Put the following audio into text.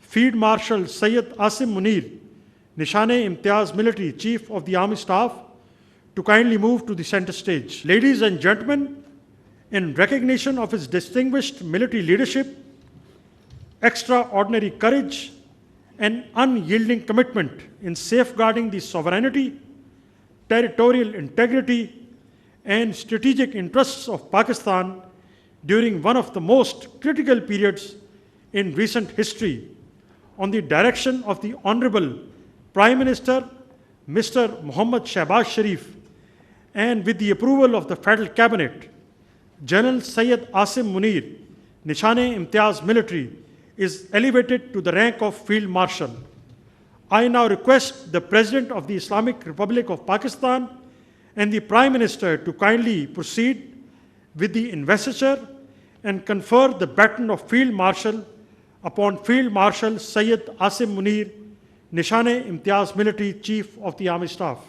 Field Marshal Syed Asim Munir, Nishane-e-Imtiaz Military Chief of the Army Staff, to kindly move to the center stage. Ladies and gentlemen, in recognition of his distinguished military leadership, extraordinary courage, and unyielding commitment in safeguarding the sovereignty, territorial integrity, and strategic interests of Pakistan during one of the most critical periods in recent history, on the direction of the Honorable Prime Minister, Mr. Muhammad Shehbaz Sharif, and with the approval of the Federal Cabinet, General Syed Asim Munir, Nishane-e-Imtiaz Military, is elevated to the rank of Field Marshal. I now request the President of the Islamic Republic of Pakistan and the Prime Minister to kindly proceed with the investiture and confer the baton of Field Marshal upon Field Marshal Syed Asim Munir, Nishane-e-Imtiaz Military Chief of the Army Staff.